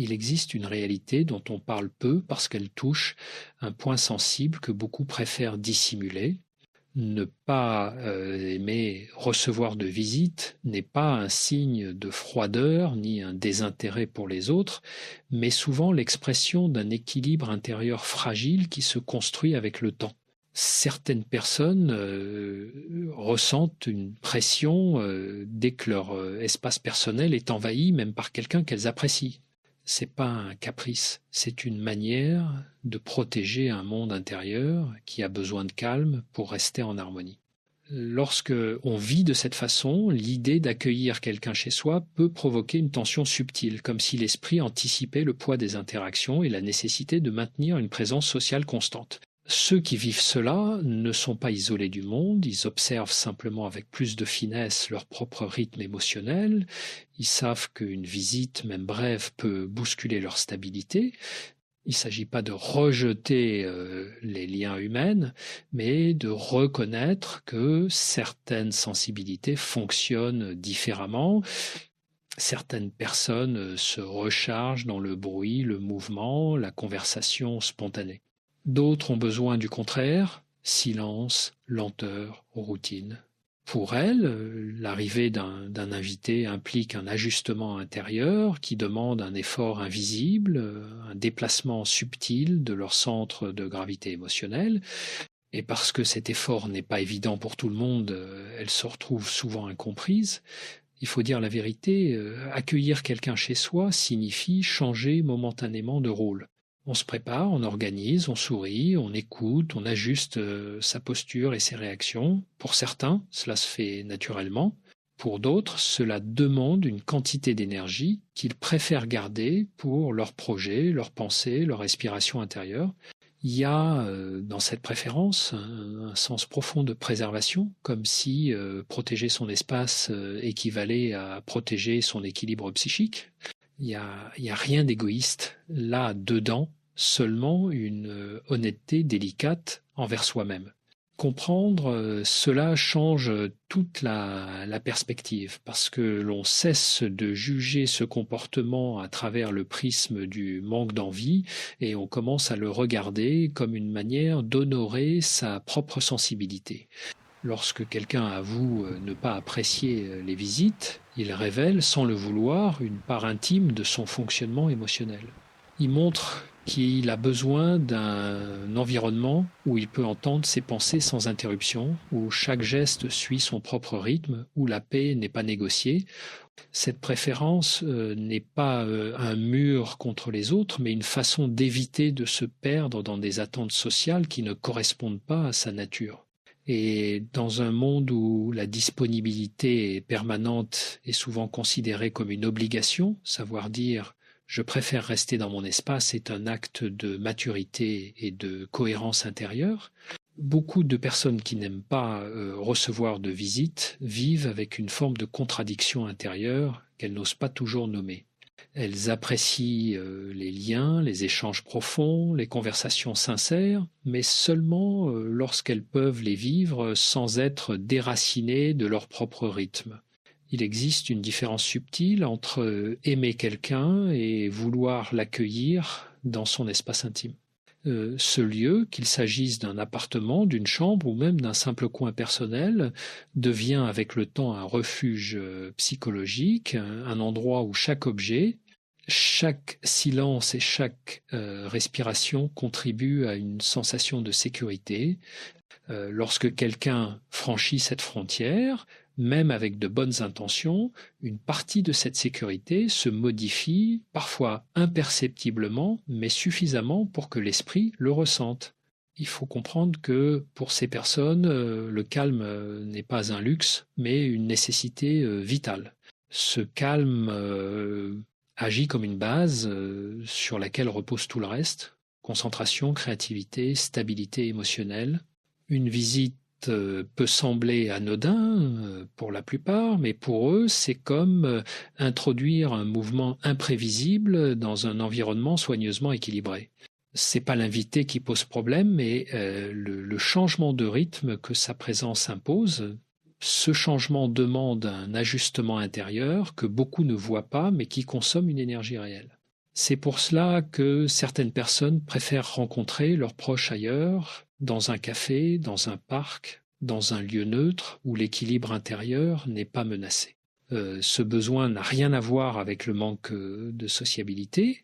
Il existe une réalité dont on parle peu parce qu'elle touche un point sensible que beaucoup préfèrent dissimuler. Ne pas aimer recevoir de visite n'est pas un signe de froideur ni un désintérêt pour les autres, mais souvent l'expression d'un équilibre intérieur fragile qui se construit avec le temps. Certaines personnes ressentent une pression dès que leur espace personnel est envahi, même par quelqu'un qu'elles apprécient. C'est pas un caprice, c'est une manière de protéger un monde intérieur qui a besoin de calme pour rester en harmonie. Lorsque on vit de cette façon, l'idée d'accueillir quelqu'un chez soi peut provoquer une tension subtile, comme si l'esprit anticipait le poids des interactions et la nécessité de maintenir une présence sociale constante. Ceux qui vivent cela ne sont pas isolés du monde, ils observent simplement avec plus de finesse leur propre rythme émotionnel, ils savent qu'une visite, même brève, peut bousculer leur stabilité. Il ne s'agit pas de rejeter les liens humains, mais de reconnaître que certaines sensibilités fonctionnent différemment. Certaines personnes se rechargent dans le bruit, le mouvement, la conversation spontanée. D'autres ont besoin du contraire, silence, lenteur, routine. Pour elles, l'arrivée d'un invité implique un ajustement intérieur qui demande un effort invisible, un déplacement subtil de leur centre de gravité émotionnelle. Et parce que cet effort n'est pas évident pour tout le monde, elles se retrouvent souvent incomprises. Il faut dire la vérité, accueillir quelqu'un chez soi signifie changer momentanément de rôle. On se prépare, on organise, on sourit, on écoute, on ajuste sa posture et ses réactions. Pour certains, cela se fait naturellement. Pour d'autres, cela demande une quantité d'énergie qu'ils préfèrent garder pour leurs projets, leurs pensées, leur respiration intérieure. Il y a dans cette préférence un sens profond de préservation, comme si protéger son espace équivalait à protéger son équilibre psychique. Il y a rien d'égoïste là-dedans, seulement une honnêteté délicate envers soi-même. Comprendre cela change toute la perspective, parce que l'on cesse de juger ce comportement à travers le prisme du manque d'envie et on commence à le regarder comme une manière d'honorer sa propre sensibilité. Lorsque quelqu'un avoue ne pas apprécier les visites, il révèle, sans le vouloir, une part intime de son fonctionnement émotionnel. Il montre qu'il a besoin d'un environnement où il peut entendre ses pensées sans interruption, où chaque geste suit son propre rythme, où la paix n'est pas négociée. Cette préférence n'est pas un mur contre les autres, mais une façon d'éviter de se perdre dans des attentes sociales qui ne correspondent pas à sa nature. Et dans un monde où la disponibilité permanente est souvent considérée comme une obligation, savoir dire je préfère rester dans mon espace est un acte de maturité et de cohérence intérieure. Beaucoup de personnes qui n'aiment pas recevoir de visites vivent avec une forme de contradiction intérieure qu'elles n'osent pas toujours nommer. Elles apprécient les liens, les échanges profonds, les conversations sincères, mais seulement lorsqu'elles peuvent les vivre sans être déracinées de leur propre rythme. Il existe une différence subtile entre aimer quelqu'un et vouloir l'accueillir dans son espace intime. Ce lieu, qu'il s'agisse d'un appartement, d'une chambre ou même d'un simple coin personnel, devient avec le temps un refuge psychologique, un endroit où chaque objet, chaque silence et chaque respiration contribuent à une sensation de sécurité. Lorsque quelqu'un franchit cette frontière, même avec de bonnes intentions, une partie de cette sécurité se modifie, parfois imperceptiblement, mais suffisamment pour que l'esprit le ressente. Il faut comprendre que pour ces personnes, le calme n'est pas un luxe, mais une nécessité vitale. Ce calme agit comme une base sur laquelle repose tout le reste, concentration, créativité, stabilité émotionnelle. Une visite peut sembler anodin pour la plupart, mais pour eux, c'est comme introduire un mouvement imprévisible dans un environnement soigneusement équilibré. C'est pas l'invité qui pose problème, mais le changement de rythme que sa présence impose. Ce changement demande un ajustement intérieur que beaucoup ne voient pas, mais qui consomme une énergie réelle. C'est pour cela que certaines personnes préfèrent rencontrer leurs proches ailleurs, dans un café, dans un parc, dans un lieu neutre où l'équilibre intérieur n'est pas menacé. Ce besoin n'a rien à voir avec le manque de sociabilité.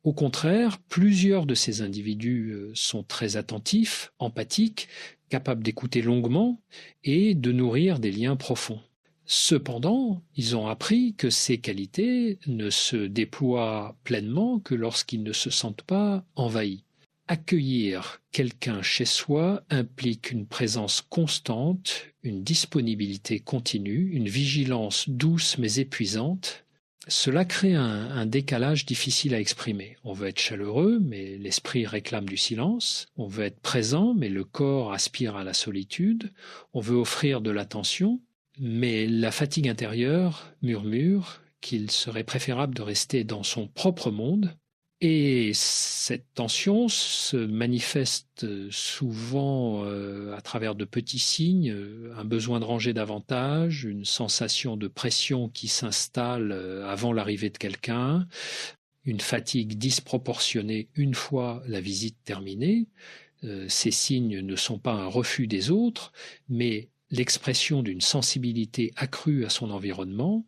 Au contraire, plusieurs de ces individus sont très attentifs, empathiques, capables d'écouter longuement et de nourrir des liens profonds. Cependant, ils ont appris que ces qualités ne se déploient pleinement que lorsqu'ils ne se sentent pas envahis. Accueillir quelqu'un chez soi implique une présence constante, une disponibilité continue, une vigilance douce mais épuisante. Cela crée un décalage difficile à exprimer. On veut être chaleureux, mais l'esprit réclame du silence. On veut être présent, mais le corps aspire à la solitude. On veut offrir de l'attention, mais la fatigue intérieure murmure qu'il serait préférable de rester dans son propre monde. Et cette tension se manifeste souvent à travers de petits signes, un besoin de ranger davantage, une sensation de pression qui s'installe avant l'arrivée de quelqu'un, une fatigue disproportionnée une fois la visite terminée. Ces signes ne sont pas un refus des autres, mais l'expression d'une sensibilité accrue à son environnement.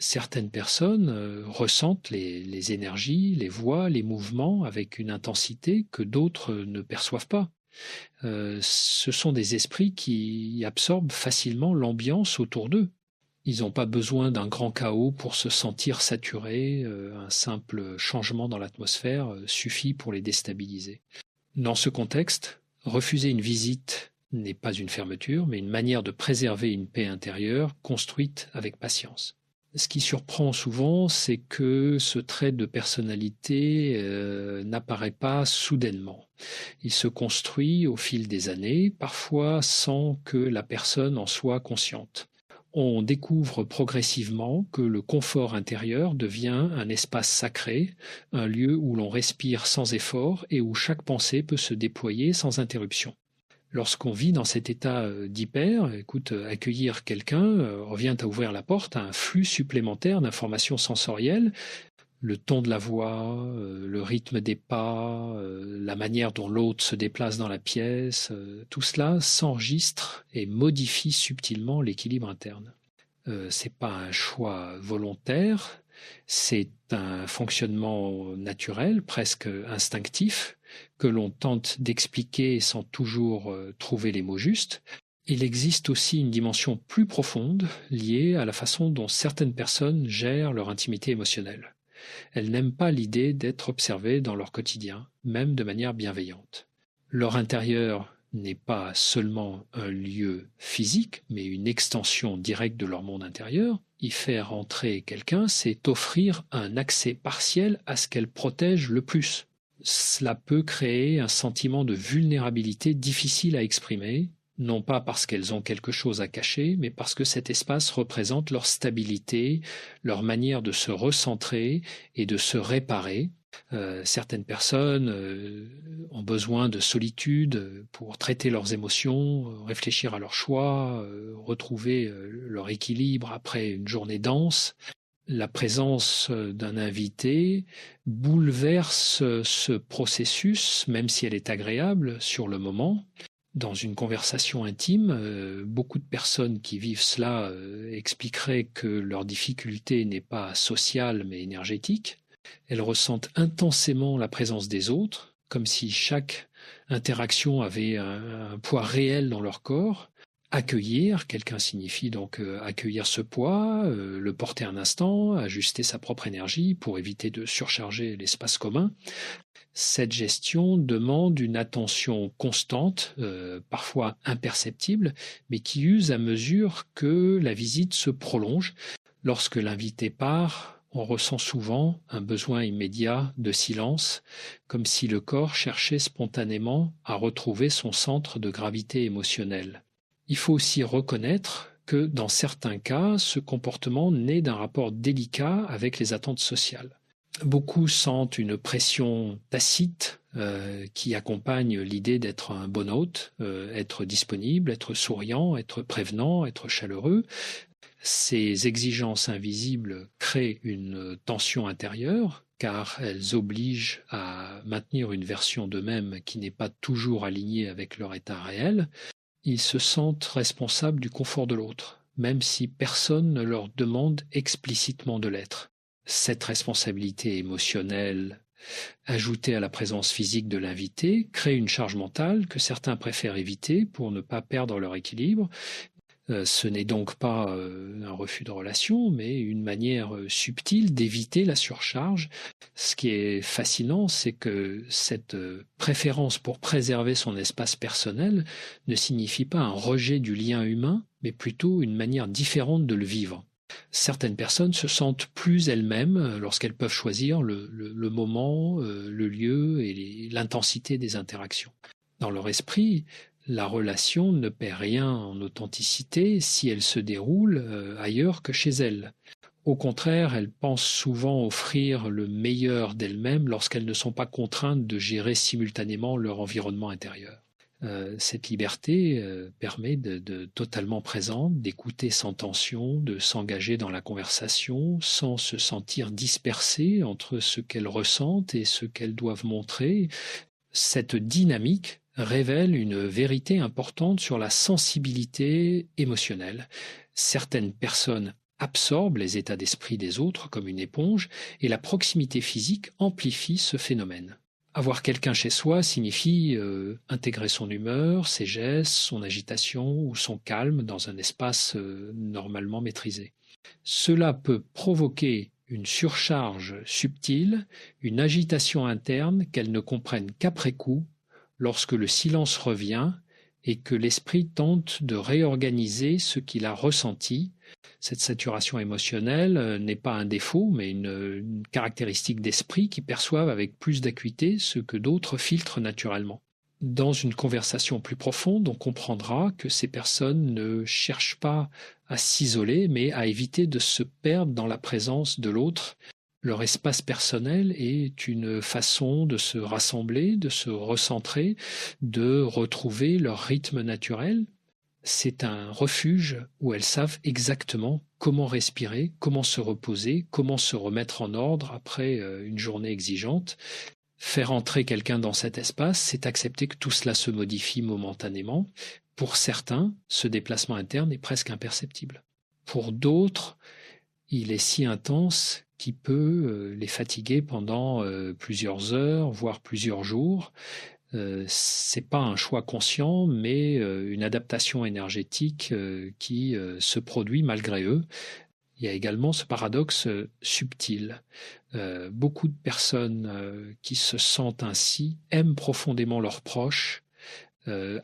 Certaines personnes ressentent les énergies, les voix, les mouvements avec une intensité que d'autres ne perçoivent pas. Ce sont des esprits qui absorbent facilement l'ambiance autour d'eux. Ils n'ont pas besoin d'un grand chaos pour se sentir saturés. Un simple changement dans l'atmosphère suffit pour les déstabiliser. Dans ce contexte, refuser une visite n'est pas une fermeture, mais une manière de préserver une paix intérieure construite avec patience. Ce qui surprend souvent, c'est que ce trait de personnalité n'apparaît pas soudainement. Il se construit au fil des années, parfois sans que la personne en soit consciente. On découvre progressivement que le confort intérieur devient un espace sacré, un lieu où l'on respire sans effort et où chaque pensée peut se déployer sans interruption. Lorsqu'on vit dans cet état d'hyper, accueillir quelqu'un revient à ouvrir la porte à un flux supplémentaire d'informations sensorielles, le ton de la voix, le rythme des pas, la manière dont l'autre se déplace dans la pièce, tout cela s'enregistre et modifie subtilement l'équilibre interne. C'est pas un choix volontaire, c'est un fonctionnement naturel, presque instinctif, que l'on tente d'expliquer sans toujours trouver les mots justes. Il existe aussi une dimension plus profonde liée à la façon dont certaines personnes gèrent leur intimité émotionnelle. Elles n'aiment pas l'idée d'être observées dans leur quotidien, même de manière bienveillante. Leur intérieur n'est pas seulement un lieu physique, mais une extension directe de leur monde intérieur. Y faire entrer quelqu'un, c'est offrir un accès partiel à ce qu'elles protègent le plus. Cela peut créer un sentiment de vulnérabilité difficile à exprimer, non pas parce qu'elles ont quelque chose à cacher, mais parce que cet espace représente leur stabilité, leur manière de se recentrer et de se réparer. Certaines personnes ont besoin de solitude pour traiter leurs émotions, réfléchir à leurs choix, retrouver leur équilibre après une journée dense. La présence d'un invité bouleverse ce processus, même si elle est agréable sur le moment. Dans une conversation intime, beaucoup de personnes qui vivent cela expliqueraient que leur difficulté n'est pas sociale mais énergétique. Elles ressentent intensément la présence des autres, comme si chaque interaction avait un poids réel dans leur corps. Accueillir quelqu'un signifie donc accueillir ce poids, le porter un instant, ajuster sa propre énergie pour éviter de surcharger l'espace commun. Cette gestion demande une attention constante, parfois imperceptible, mais qui use à mesure que la visite se prolonge. Lorsque l'invité part, on ressent souvent un besoin immédiat de silence, comme si le corps cherchait spontanément à retrouver son centre de gravité émotionnelle. Il faut aussi reconnaître que dans certains cas, ce comportement naît d'un rapport délicat avec les attentes sociales. Beaucoup sentent une pression tacite qui accompagne l'idée d'être un bon hôte, être disponible, être souriant, être prévenant, être chaleureux. Ces exigences invisibles créent une tension intérieure car elles obligent à maintenir une version d'eux-mêmes qui n'est pas toujours alignée avec leur état réel, ils se sentent responsables du confort de l'autre, même si personne ne leur demande explicitement de l'être. Cette responsabilité émotionnelle, ajoutée à la présence physique de l'invité, crée une charge mentale que certains préfèrent éviter pour ne pas perdre leur équilibre. Ce n'est donc pas un refus de relation, mais une manière subtile d'éviter la surcharge. Ce qui est fascinant, c'est que cette préférence pour préserver son espace personnel ne signifie pas un rejet du lien humain, mais plutôt une manière différente de le vivre. Certaines personnes se sentent plus elles-mêmes lorsqu'elles peuvent choisir le moment, le lieu et l'intensité des interactions. Dans leur esprit, la relation ne perd rien en authenticité si elle se déroule ailleurs que chez elles. Au contraire, elles pensent souvent offrir le meilleur d'elles-mêmes lorsqu'elles ne sont pas contraintes de gérer simultanément leur environnement intérieur. Cette liberté permet de totalement présente, d'écouter sans tension, de s'engager dans la conversation sans se sentir dispersée entre ce qu'elles ressentent et ce qu'elles doivent montrer. Cette dynamique révèle une vérité importante sur la sensibilité émotionnelle. Certaines personnes absorbent les états d'esprit des autres comme une éponge et la proximité physique amplifie ce phénomène. Avoir quelqu'un chez soi signifie intégrer son humeur, ses gestes, son agitation ou son calme dans un espace normalement maîtrisé. Cela peut provoquer une surcharge subtile, une agitation interne qu'elles ne comprennent qu'après coup, lorsque le silence revient et que l'esprit tente de réorganiser ce qu'il a ressenti. Cette saturation émotionnelle n'est pas un défaut, mais une caractéristique d'esprit qui perçoivent avec plus d'acuité ce que d'autres filtrent naturellement. Dans une conversation plus profonde, on comprendra que ces personnes ne cherchent pas à s'isoler, mais à éviter de se perdre dans la présence de l'autre. Leur espace personnel est une façon de se rassembler, de se recentrer, de retrouver leur rythme naturel. C'est un refuge où elles savent exactement comment respirer, comment se reposer, comment se remettre en ordre après une journée exigeante. Faire entrer quelqu'un dans cet espace, c'est accepter que tout cela se modifie momentanément. Pour certains, ce déplacement interne est presque imperceptible. Pour d'autres, il est si intense qu'il peut les fatiguer pendant plusieurs heures, voire plusieurs jours. C'est pas un choix conscient, mais une adaptation énergétique qui se produit malgré eux. Il y a également ce paradoxe subtil. Beaucoup de personnes qui se sentent ainsi aiment profondément leurs proches,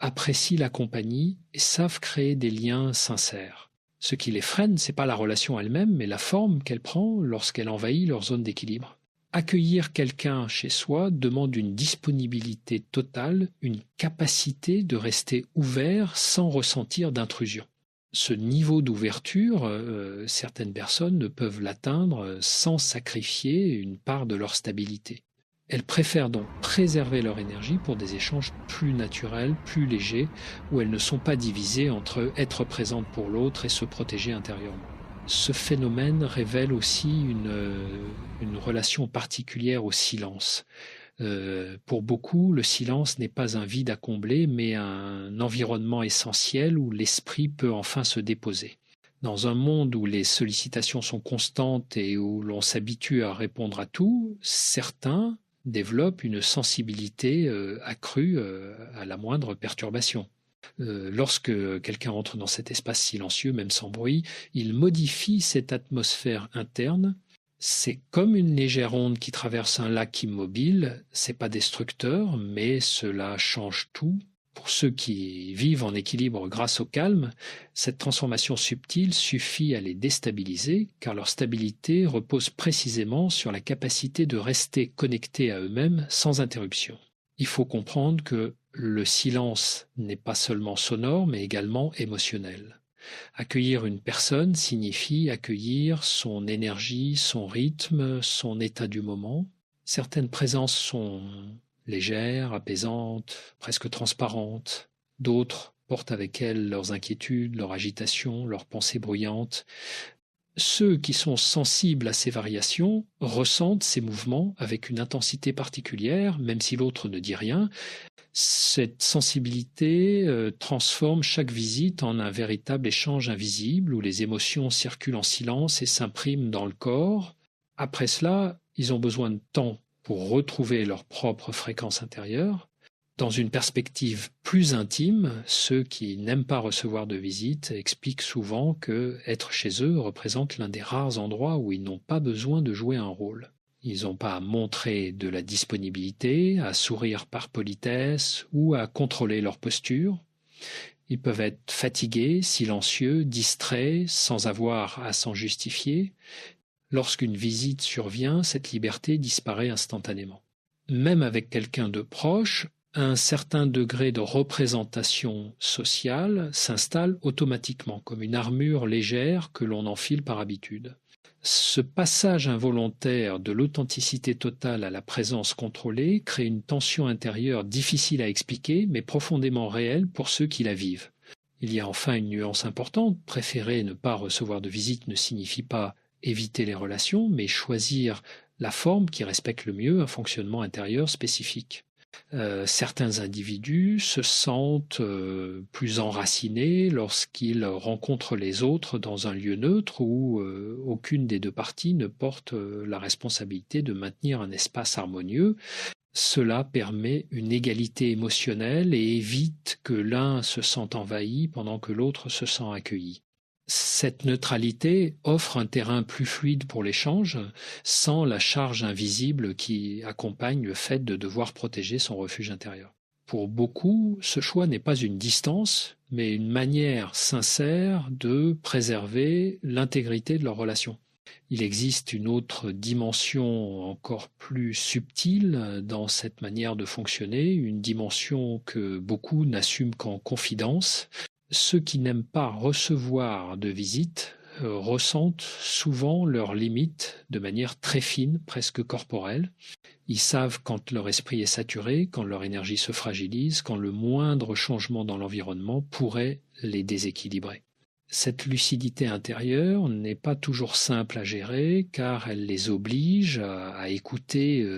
apprécient la compagnie et savent créer des liens sincères. Ce qui les freine, ce n'est pas la relation elle-même, mais la forme qu'elle prend lorsqu'elle envahit leur zone d'équilibre. Accueillir quelqu'un chez soi demande une disponibilité totale, une capacité de rester ouvert sans ressentir d'intrusion. Ce niveau d'ouverture, certaines personnes ne peuvent l'atteindre sans sacrifier une part de leur stabilité. Elles préfèrent donc préserver leur énergie pour des échanges plus naturels, plus légers, où elles ne sont pas divisées entre être présentes pour l'autre et se protéger intérieurement. Ce phénomène révèle aussi une relation particulière au silence. Pour beaucoup, le silence n'est pas un vide à combler, mais un environnement essentiel où l'esprit peut enfin se déposer. Dans un monde où les sollicitations sont constantes et où l'on s'habitue à répondre à tout, certains développent une sensibilité accrue à la moindre perturbation. Lorsque quelqu'un entre dans cet espace silencieux, même sans bruit, il modifie cette atmosphère interne. C'est comme une légère onde qui traverse un lac immobile, c'est pas destructeur, mais cela change tout. Pour ceux qui vivent en équilibre grâce au calme, cette transformation subtile suffit à les déstabiliser, car leur stabilité repose précisément sur la capacité de rester connectés à eux-mêmes sans interruption. Il faut comprendre que le silence n'est pas seulement sonore, mais également émotionnel. Accueillir une personne signifie accueillir son énergie, son rythme, son état du moment. Certaines présences sont légères, apaisantes, presque transparentes. D'autres portent avec elles leurs inquiétudes, leur agitation, leurs pensées bruyantes. Ceux qui sont sensibles à ces variations ressentent ces mouvements avec une intensité particulière, même si l'autre ne dit rien. Cette sensibilité transforme chaque visite en un véritable échange invisible où les émotions circulent en silence et s'impriment dans le corps. Après cela, ils ont besoin de temps pour retrouver leur propre fréquence intérieure. Dans une perspective plus intime, ceux qui n'aiment pas recevoir de visite expliquent souvent que être chez eux représente l'un des rares endroits où ils n'ont pas besoin de jouer un rôle. Ils n'ont pas à montrer de la disponibilité, à sourire par politesse ou à contrôler leur posture. Ils peuvent être fatigués, silencieux, distraits, sans avoir à s'en justifier. Lorsqu'une visite survient, cette liberté disparaît instantanément. Même avec quelqu'un de proche, un certain degré de représentation sociale s'installe automatiquement, comme une armure légère que l'on enfile par habitude. Ce passage involontaire de l'authenticité totale à la présence contrôlée crée une tension intérieure difficile à expliquer, mais profondément réelle pour ceux qui la vivent. Il y a enfin une nuance importante. Préférer ne pas recevoir de visite ne signifie pas éviter les relations, mais choisir la forme qui respecte le mieux un fonctionnement intérieur spécifique. Certains individus se sentent plus enracinés lorsqu'ils rencontrent les autres dans un lieu neutre où aucune des deux parties ne porte la responsabilité de maintenir un espace harmonieux. Cela permet une égalité émotionnelle et évite que l'un se sente envahi pendant que l'autre se sent accueilli. Cette neutralité offre un terrain plus fluide pour l'échange, sans la charge invisible qui accompagne le fait de devoir protéger son refuge intérieur. Pour beaucoup, ce choix n'est pas une distance, mais une manière sincère de préserver l'intégrité de leur relation. Il existe une autre dimension encore plus subtile dans cette manière de fonctionner, une dimension que beaucoup n'assument qu'en confidence. Ceux qui n'aiment pas recevoir de visite ressentent souvent leurs limites de manière très fine, presque corporelle. Ils savent quand leur esprit est saturé, quand leur énergie se fragilise, quand le moindre changement dans l'environnement pourrait les déséquilibrer. Cette lucidité intérieure n'est pas toujours simple à gérer car elle les oblige à écouter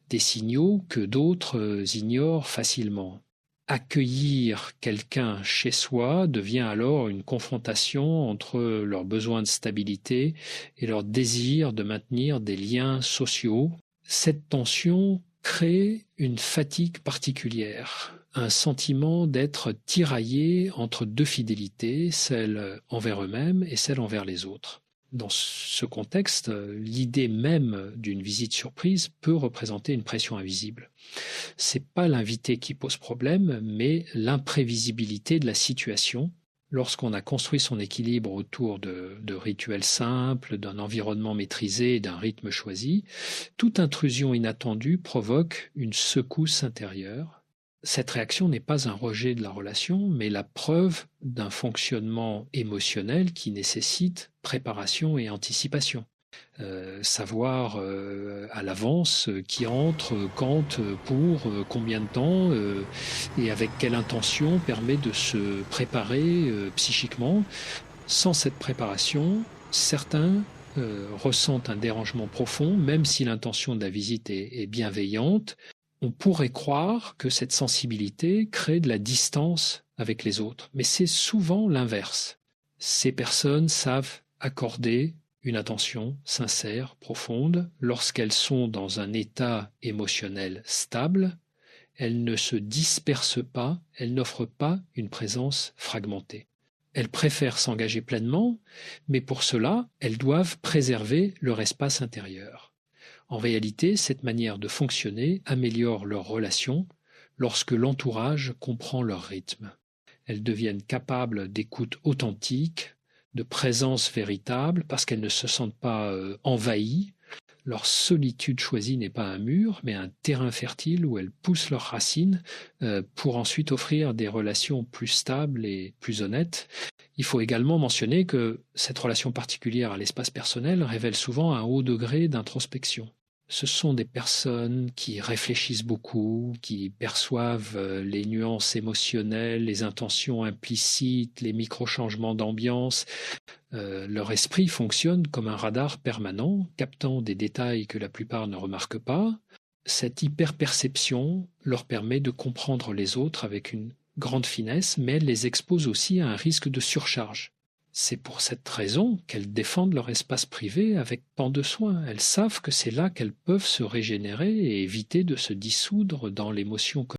des signaux que d'autres ignorent facilement. Accueillir quelqu'un chez soi devient alors une confrontation entre leur besoin de stabilité et leur désir de maintenir des liens sociaux. Cette tension crée une fatigue particulière, un sentiment d'être tiraillé entre deux fidélités, celle envers eux-mêmes et celle envers les autres. Dans ce contexte, l'idée même d'une visite surprise peut représenter une pression invisible. C'est pas l'invité qui pose problème, mais l'imprévisibilité de la situation. Lorsqu'on a construit son équilibre autour de rituels simples, d'un environnement maîtrisé et d'un rythme choisi, toute intrusion inattendue provoque une secousse intérieure. Cette réaction n'est pas un rejet de la relation, mais la preuve d'un fonctionnement émotionnel qui nécessite préparation et anticipation. Savoir à l'avance qui entre, quand, pour, combien de temps et avec quelle intention permet de se préparer psychiquement. Sans cette préparation, certains ressentent un dérangement profond, même si l'intention de la visite est bienveillante. On pourrait croire que cette sensibilité crée de la distance avec les autres, mais c'est souvent l'inverse. Ces personnes savent accorder une attention sincère, profonde, lorsqu'elles sont dans un état émotionnel stable, elles ne se dispersent pas, elles n'offrent pas une présence fragmentée. Elles préfèrent s'engager pleinement, mais pour cela, elles doivent préserver leur espace intérieur. En réalité, cette manière de fonctionner améliore leurs relations lorsque l'entourage comprend leur rythme. Elles deviennent capables d'écoute authentique, de présence véritable, parce qu'elles ne se sentent pas envahies. Leur solitude choisie n'est pas un mur, mais un terrain fertile où elles poussent leurs racines pour ensuite offrir des relations plus stables et plus honnêtes. Il faut également mentionner que cette relation particulière à l'espace personnel révèle souvent un haut degré d'introspection. Ce sont des personnes qui réfléchissent beaucoup, qui perçoivent les nuances émotionnelles, les intentions implicites, les micro-changements d'ambiance. Leur esprit fonctionne comme un radar permanent, captant des détails que la plupart ne remarquent pas. Cette hyperperception leur permet de comprendre les autres avec une grande finesse, mais elle les expose aussi à un risque de surcharge. C'est pour cette raison qu'elles défendent leur espace privé avec tant de soin. Elles savent que c'est là qu'elles peuvent se régénérer et éviter de se dissoudre dans l'émotion